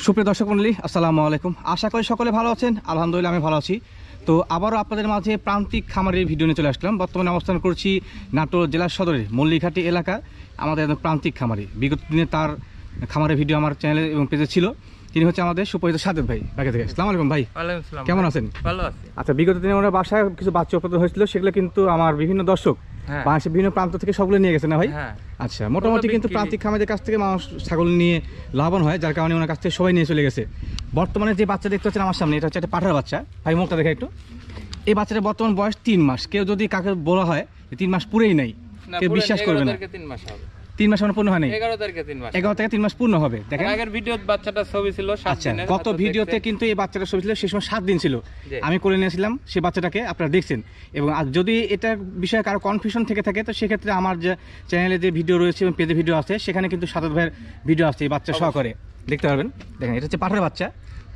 সুপ্রিয় দর্শক মণ্ডলী, আসসালামু আলাইকুম। আশা করি সকলে ভালো আছেন। আলহামদুলিল্লাহ আমি ভালো আছি। তো আবারও আপনাদের মাঝে প্রান্তিক খামারের ভিডিও নিয়ে চলে আসলাম। বর্তমানে অবস্থান করছি নাটোর জেলার সদরের মল্লিঘাটি এলাকা। আমাদের প্রান্তিক খামারি, বিগত দিনে তার খামারের ভিডিও আমার চ্যানেলে এবং পেজে ছিল। তিনি হচ্ছে আমাদের সুপরিচিত সাদেক ভাই, বাকি থেকে। আসসালামু আলাইকুম ভাই, কেমন আছেন? ভালো আছি। আচ্ছা, বিগত দিনে ওনার বাসায় কিছু বাচ্চা উৎপাদন হয়েছিল, সেগুলো কিন্তু আমার বিভিন্ন দর্শক বাংলাদেশের বিভিন্ন প্রান্ত থেকে সবগুলো নিয়ে গেছে না ভাই? আচ্ছা, মোটামুটি কিন্তু প্রান্তিক খামারদের কাছ থেকে মানুষ ছাগল নিয়ে লাভবান হয়, যার কারণে ওনার কাছ থেকে সবাই নিয়ে চলে গেছে। বর্তমানে যে বাচ্চা দেখতে পাচ্ছেন আমার সামনে, এটা হচ্ছে একটা পাঠার বাচ্চা। ভাই মুখটা দেখে একটু। এই বাচ্চাটার বর্তমান বয়স 3 মাস। কেউ যদি কাকে বলা হয় 3 মাস পুরেই নাই, কেউ বিশ্বাস করবে না। 3 মাস পূর্ণ হয় নাই, 11 থেকে 3 মাস পূর্ণ হবে। দেখেন আগের ভিডিওতে বাচ্চাটার ছবি ছিল 7 দিনের। গত ভিডিওতে কিন্তু এই বাচ্চাটার ছবি ছিল, সেই সময় 7 দিন ছিল। আমি করে নিয়েছিলাম সেই বাচ্চাটাকে, আপনারা দেখছেন। এবং যদি এটা বিষয়ে কারো কনফিউশন থেকে থাকে, তো সেক্ষেত্রে আমার যে চ্যানেলে যে ভিডিও রয়েছে এবং পেজে ভিডিও আছে, সেখানে কিন্তু সাদেক ভাইয়ের ভিডিও আছে এই বাচ্চা সহকারে, দেখতে পারবেন। দেখেন এটা হচ্ছে পাঠার বাচ্চা।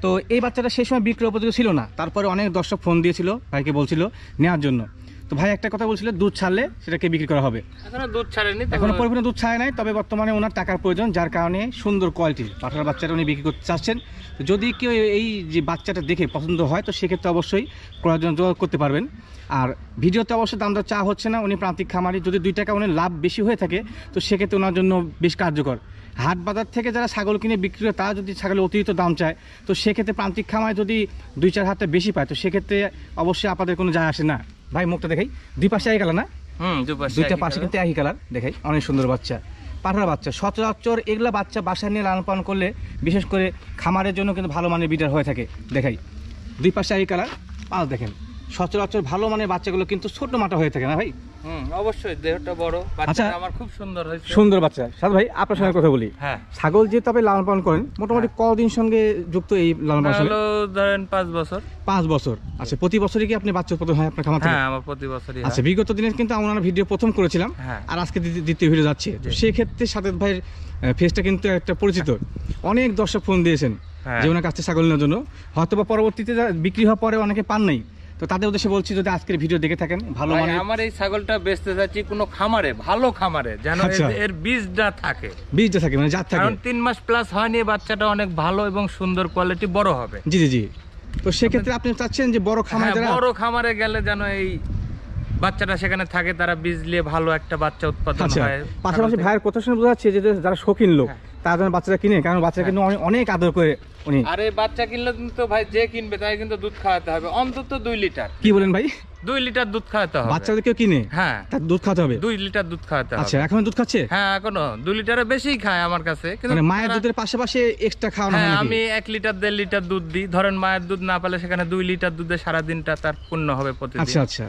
তো এই বাচ্চাটা সেই সময় বিক্রয় উপযোগী ছিল না, তারপরে অনেক দর্শক ফোন দিয়েছিল, ভাইকে বলছিল নেওয়ার জন্য। তো ভাই একটা কথা বলছিল, দুধ ছাড়লে সেটাকে বিক্রি করা হবে। এখনো দুধ ছাড়েনি, এখনো পরিপূর্ণ দুধ ছাড়ে নাই, তবে বর্তমানে ওনার টাকার প্রয়োজন, যার কারণে সুন্দর কোয়ালিটির পাঠার বাচ্চাটা উনি বিক্রি করতে চাচ্ছেন। যদি কেউ এই যে বাচ্চাটা দেখে পছন্দ হয়, তো সেক্ষেত্রে অবশ্যই ক্রয়ের জন্য যোগাযোগ করতে পারবেন। আর ভিডিওতে অবশ্যই দাম দর চা হচ্ছে না, উনি প্রান্তিক খামারি। যদি 2 টাকা উনি লাভ বেশি হয়ে থাকে, তো সেক্ষেত্রে ওনার জন্য বেশ কার্যকর। হাট বাজার থেকে যারা ছাগল কিনে বিক্রি করে, তারা যদি ছাগলের অতিরিক্ত দাম চায়, তো সেক্ষেত্রে প্রান্তিক খামারে যদি 2-4 হাতে বেশি পায়, তো সেক্ষেত্রে অবশ্যই আপনাদের কোনো যায় আসে না। ভাই মুখটা দেখাই, দুই পাশে একই কালার না? দুইটা পাশে কিন্তু একই কালার। দেখাই অনেক সুন্দর বাচ্চা, পাঠার বাচ্চা। সচরাচর এগুলা বাচ্চা বাসায় নিয়ে লালন পালন করলে, বিশেষ করে খামারের জন্য কিন্তু ভালো মানের বিটার হয়ে থাকে। দেখাই দুই পাশে একই কালার, পাঁচ দেখেন। সচরাচর ভালো মানের বাচ্চাগুলো কিন্তু ছোট মাটা হয়ে থাকে না ভাই? অবশ্যই, দেহটা বড়। আচ্ছা, আমার খুব সুন্দর হয়েছে, সুন্দর বাচ্চা। সাদ ভাই আপনার সঙ্গে কথা বলি। ছাগল যে তবে লালন পালন করেন, মোটামুটি কতদিন সঙ্গে যুক্ত এই লালন পালন? ধরেন 5 বছর। 5 বছর। আচ্ছা, প্রতি বছরই কি আপনি বাচ্চা উৎপাদন হয় আপনার খামার থেকে? হ্যাঁ, আমার প্রতি বছরই। আচ্ছা, বিগত দিনে কিন্তু আমরা ভিডিও প্রথম করেছিলাম, আর আজকে দ্বিতীয় ভিডিও যাচ্ছে। সেই ক্ষেত্রে সাদেক ভাইয়ের ফেসটা কিন্তু একটা পরিচিত। অনেক দর্শক ফোন দিয়েছেন যে ওনার কাছ থেকে ছাগল নেওয়ার জন্য, হয়তো বা পরবর্তীতে বিক্রি হওয়ার পরে অনেকে পান নাই। তো তাদের উদ্দেশ্যে বলছি, যদি আজকের ভিডিও দেখে থাকেন, ভালো মানে আমার এই ছাগলটা বেচতে চাচ্ছি কোনো খামারে, ভালো খামারে, যেন এর বীজটা থাকে। বীজটা থাকে মানে জাত থাকে। কারণ 3 মাস প্লাস হয়নি, বাচ্চাটা অনেক ভালো এবং সুন্দর কোয়ালিটি, বড় হবে। জি জি জি। তো সেক্ষেত্রে আপনি চাচ্ছেন যে বড় খামারে, বড় খামারে গেলে যেন এই বাচ্চাটা সেখানে থাকে, তারা বীজ নিয়ে ভালো একটা বাচ্চা উৎপাদন হয়। পাশাপাশি ভাইয়ের কথা শুনে বোঝা যাচ্ছে যে যারা শৌখিন লোক, তারা যেন বাচ্চাটা কিনে, কারণ বাচ্চাটা কিন্তু অনেক আদর করে উনি। আরে বাচ্চা কিনলে কিন্তু ভাই, যে কিনবে তাই কিন্তু দুধ খাওয়াতে হবে, অন্তত 2 লিটার। কি বলেন ভাই? 2 লিটার দুধ খাওয়াতে হবে। বাচ্চাদের কেউ কিনে, হ্যাঁ, তার দুধ খাওয়াতে হবে 2 লিটার দুধ খাওয়াতে হবে। আচ্ছা, এখন দুধ খাচ্ছে? হ্যাঁ, এখনো 2 লিটারের বেশি খায় আমার কাছে। কিন্তু মানে মায়ের দুধের পাশাপাশি এক্সট্রা খাওয়ানো হয়? আমি 1 লিটার 1.5 লিটার দুধ দিই। ধরেন মায়ের দুধ না পেলে সেখানে 2 লিটার দুধে সারা দিনটা তার পূর্ণ হবে প্রতিদিন। আচ্ছা আচ্ছা।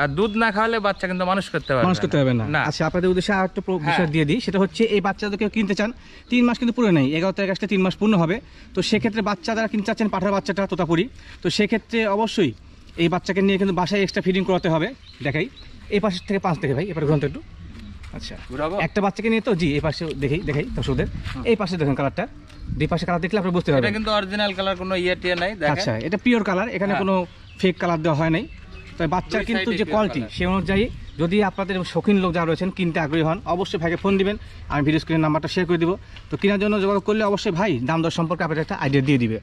আর দুধ না খাওয়ালে বাচ্চা কিন্তু মানুষ করতে পারবে না। আচ্ছা, আপনাদের উদ্দেশ্যে আরেকটা বিষয় দিয়ে দিই, সেটা হচ্ছে এই বাচ্চাদের কেউ কিনতে চান, 3 মাস কিন্তু পুরো নেই, 11 তারিখ আসলে 3 মাস পূর্ণ হবে। তো সেক্ষেত্রে বাচ্চা যারা কিনতে চাচ্ছেন, পাঠার বাচ্চাটা তোতাপুরি, তো সেক্ষেত্রে অবশ্যই এই বাচ্চাকে নিয়ে কিন্তু বাসায় এক্সট্রা ফিডিং করাতে হবে। দেখাই এই পাশ থেকে 5 থেকে ভাই, এবার ঘন্টা একটু। আচ্ছা, একটা বাচ্চাকে নিয়ে তো, জি এই পাশে দেখাই দর্শকদের। এই পাশে দেখেন কালারটা, দুই পাশে কালার দেখলে আপনি বুঝতে পারবেন এটা কিন্তু অরিজিনাল কালার, কোনো ইয়েটিয়া নাই। আচ্ছা, এটা পিওর কালার, এখানে কোনো ফেক কালার দেওয়া হয় নাই। তবে বাচ্চার কিন্তু যে কোয়ালিটি, সে অনুযায়ী যদি আপনাদের শৌখিন লোক যারা রয়েছেন, কিনতে আগ্রহী হন, অবশ্যই ভাইকে ফোন দিবেন। আমি ভিডিও স্ক্রিনের নাম্বারটা শেয়ার করে দিব। তো কেনার জন্য যোগাযোগ করলে অবশ্যই ভাই দাম দর সম্পর্কে আপনাদের একটা আইডিয়া দিয়ে দিবে।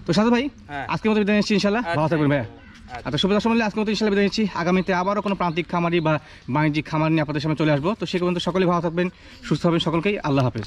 তো সাথে ভাই আজকের মতো বিদায় নিচ্ছি, ইনশাল্লাহ ভালো থাকবেন ভাই। আচ্ছা, শুভ দর্শক মণ্ডলী, আজকের মতো ইনশাল্লাহ বিদায় নিচ্ছি। আগামীতে আবারও কোনো প্রান্তিক খামারি বা বাণিজ্যিক খামার নিয়ে আপনাদের সামনে চলে আসবো। তো সে পর্যন্ত সকলেই ভালো থাকবেন, সুস্থ হবেন, সকলকেই আল্লাহ হাফেজ।